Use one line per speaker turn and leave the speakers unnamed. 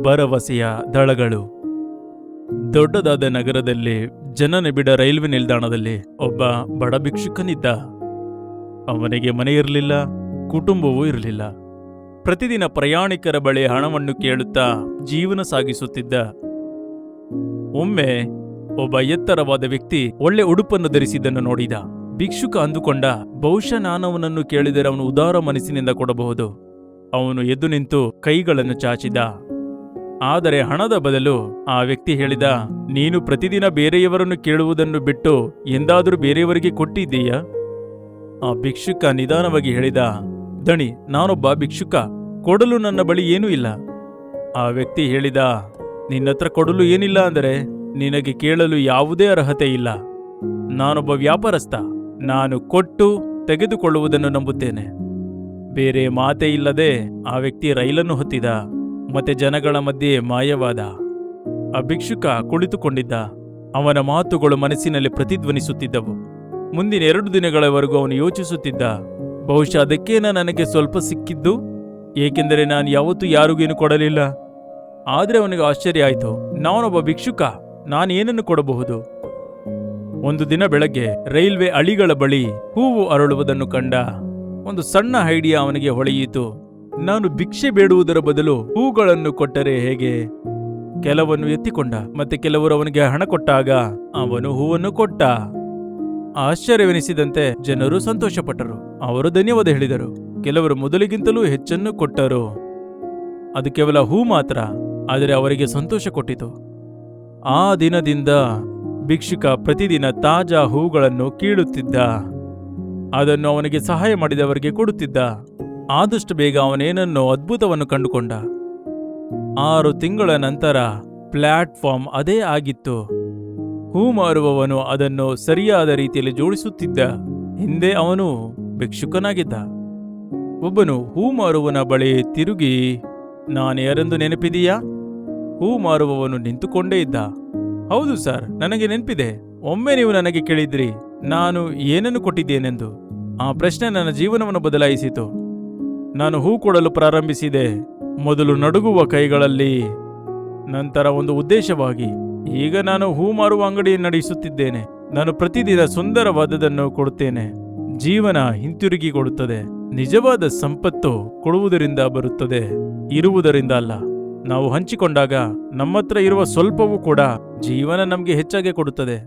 ಭರವಸೆಯ ದಳಗಳು. ದೊಡ್ಡದಾದ ನಗರದಲ್ಲಿ ಜನನಿಬಿಡ ರೈಲ್ವೆ ನಿಲ್ದಾಣದಲ್ಲಿ ಒಬ್ಬ ಬಡ ಭಿಕ್ಷುಕನಿದ್ದ. ಅವನಿಗೆ ಮನೆ ಇರಲಿಲ್ಲ, ಕುಟುಂಬವೂ ಇರಲಿಲ್ಲ. ಪ್ರತಿದಿನ ಪ್ರಯಾಣಿಕರ ಬಳಿ ಹಣವನ್ನು ಕೇಳುತ್ತಾ ಜೀವನ ಸಾಗಿಸುತ್ತಿದ್ದ. ಒಮ್ಮೆ ಒಬ್ಬ ಎತ್ತರವಾದ ವ್ಯಕ್ತಿ ಒಳ್ಳೆ ಉಡುಪನ್ನು ಧರಿಸಿದ್ದನ್ನು ನೋಡಿದ. ಭಿಕ್ಷುಕ ಅಂದುಕೊಂಡ, ಬಹುಶಃ ನಾನವನನ್ನು ಕೇಳಿದರೆ ಅವನು ಉದಾರ ಮನಸ್ಸಿನಿಂದ ಕೊಡಬಹುದು. ಅವನು ಎದ್ದು ನಿಂತು ಕೈಗಳನ್ನು ಚಾಚಿದ. ಆದರೆ ಹಣದ ಬದಲು ಆ ವ್ಯಕ್ತಿ ಹೇಳಿದ, ನೀನು ಪ್ರತಿದಿನ ಬೇರೆಯವರನ್ನು ಕೇಳುವುದನ್ನು ಬಿಟ್ಟು ಎಂದಾದರೂ ಬೇರೆಯವರಿಗೆ ಕೊಟ್ಟಿದ್ದೀಯಾ? ಆ ಭಿಕ್ಷುಕ ನಿಧಾನವಾಗಿ ಹೇಳಿದ, ದಣಿ, ನಾನೊಬ್ಬ ಭಿಕ್ಷುಕ, ಕೊಡಲು ನನ್ನ ಬಳಿ ಏನೂ ಇಲ್ಲ. ಆ ವ್ಯಕ್ತಿ ಹೇಳಿದ, ನಿನ್ನತ್ರ ಕೊಡಲು ಏನಿಲ್ಲ ಅಂದರೆ ನಿನಗೆ ಕೇಳಲು ಯಾವುದೇ ಅರ್ಹತೆ ಇಲ್ಲ. ನಾನೊಬ್ಬ ವ್ಯಾಪಾರಸ್ಥ, ನಾನು ಕೊಟ್ಟು ತೆಗೆದುಕೊಳ್ಳುವುದನ್ನು ನಂಬುತ್ತೇನೆ. ಬೇರೆ ಮಾತೇ ಇಲ್ಲದೆ ಆ ವ್ಯಕ್ತಿ ರೈಲನ್ನು ಹತ್ತಿದ ಮತ್ತೆ ಜನಗಳ ಮಧ್ಯೆ ಮಾಯವಾದ. ಆ ಭಿಕ್ಷುಕ ಕುಳಿತುಕೊಂಡಿದ್ದ. ಅವನ ಮಾತುಗಳು ಮನಸ್ಸಿನಲ್ಲಿ ಪ್ರತಿಧ್ವನಿಸುತ್ತಿದ್ದವು. ಮುಂದಿನ 2 ದಿನಗಳವರೆಗೂ ಅವನು ಯೋಚಿಸುತ್ತಿದ್ದ, ಬಹುಶಃ ಅದಕ್ಕೇನ ನನಗೆ ಸ್ವಲ್ಪ ಸಿಕ್ಕಿದ್ದು, ಏಕೆಂದರೆ ನಾನು ಯಾವತ್ತೂ ಯಾರಿಗೇನು ಕೊಡಲಿಲ್ಲ. ಆದರೆ ಅವನಿಗೆ ಆಶ್ಚರ್ಯ ಆಯಿತು, ನಾನೊಬ್ಬ ಭಿಕ್ಷುಕ, ನಾನೇನನ್ನು ಕೊಡಬಹುದು? ಒಂದು ದಿನ ಬೆಳಗ್ಗೆ ರೈಲ್ವೆ ಹಳಿಗಳ ಬಳಿ ಹೂವು ಅರಳುವುದನ್ನು ಕಂಡ. ಒಂದು ಸಣ್ಣ ಐಡಿಯಾ ಅವನಿಗೆ ಹೊಳೆಯಿತು. ನಾನು ಭಿಕ್ಷೆ ಬೇಡುವುದರ ಬದಲು ಹೂಗಳನ್ನು ಕೊಟ್ಟರೆ ಹೇಗೆ? ಕೆಲವನ್ನು ಎತ್ತಿಕೊಂಡ, ಮತ್ತೆ ಕೆಲವರು ಅವನಿಗೆ ಹಣ ಕೊಟ್ಟಾಗ ಅವನು ಹೂವನ್ನು ಕೊಟ್ಟ. ಆಶ್ಚರ್ಯವೆನಿಸಿದಂತೆ ಜನರು ಸಂತೋಷಪಟ್ಟರು. ಅವರು ಧನ್ಯವಾದ ಹೇಳಿದರು. ಕೆಲವರು ಮೊದಲಿಗಿಂತಲೂ ಹೆಚ್ಚನ್ನು ಕೊಟ್ಟರು. ಅದು ಕೇವಲ ಹೂ ಮಾತ್ರ, ಆದರೆ ಅವರಿಗೆ ಸಂತೋಷ ಕೊಟ್ಟಿತು. ಆ ದಿನದಿಂದ ಭಿಕ್ಷುಕ ಪ್ರತಿದಿನ ತಾಜಾ ಹೂಗಳನ್ನು ಕೀಳುತ್ತಿದ್ದ. ಅದನ್ನು ಅವನಿಗೆ ಸಹಾಯ ಮಾಡಿದವರಿಗೆ ಕೊಡುತ್ತಿದ್ದ. ಆದಷ್ಟು ಬೇಗ ಅವನೇನನ್ನೋ ಅದ್ಭುತವನ್ನು ಕಂಡುಕೊಂಡ. 6 ತಿಂಗಳ ನಂತರ ಪ್ಲಾಟ್ಫಾರ್ಮ್ ಅದೇ ಆಗಿತ್ತು. ಹೂ ಮಾರುವವನು ಅದನ್ನು ಸರಿಯಾದ ರೀತಿಯಲ್ಲಿ ಜೋಡಿಸುತ್ತಿದ್ದ. ಹಿಂದೆ ಅವನು ಭಿಕ್ಷುಕನಾಗಿದ್ದ. ಒಬ್ಬನು ಹೂ ಮಾರುವವನ ಬಳಿ ತಿರುಗಿ, ನಾನ್ಯಾರೆಂದು ನೆನಪಿದೆಯಾ? ಹೂ ಮಾರುವವನು ನಿಂತುಕೊಂಡೇ ಇದ್ದ. ಹೌದು ಸರ್, ನನಗೆ ನೆನಪಿದೆ. ಒಮ್ಮೆ ನೀವು ನನಗೆ ಕೇಳಿದ್ರಿ ನಾನು ಏನನ್ನು ಕೊಟ್ಟಿದ್ದೇನೆಂದು. ಆ ಪ್ರಶ್ನೆ ನನ್ನ ಜೀವನವನ್ನು ಬದಲಾಯಿಸಿತು. ನಾನು ಹೂ ಕೊಡಲು ಪ್ರಾರಂಭಿಸಿದೆ, ಮೊದಲು ನಡುಗುವ ಕೈಗಳಲ್ಲಿ, ನಂತರ ಒಂದು ಉದ್ದೇಶವಾಗಿ. ಈಗ ನಾನು ಹೂ ಮಾರುವ ಅಂಗಡಿ ನಡೆಸುತ್ತಿದ್ದೇನೆ. ನಾನು ಪ್ರತಿದಿನ ಸುಂದರವಾದದನ್ನು ಕೊಡುತ್ತೇನೆ. ಜೀವನ ಹಿಂತಿರುಗಿ ಕೊಡುತ್ತದೆ. ನಿಜವಾದ ಸಂಪತ್ತು ಕೊಡುವುದರಿಂದ ಬರುತ್ತದೆ, ಇರುವುದರಿಂದ ಅಲ್ಲ. ನಾವು ಹಂಚಿಕೊಂಡಾಗ ನಮ್ಮತ್ರ ಇರುವ ಸ್ವಲ್ಪವೂ ಕೂಡ ಜೀವನ ನಮಗೆ ಹೆಚ್ಚಾಗಿ ಕೊಡುತ್ತದೆ.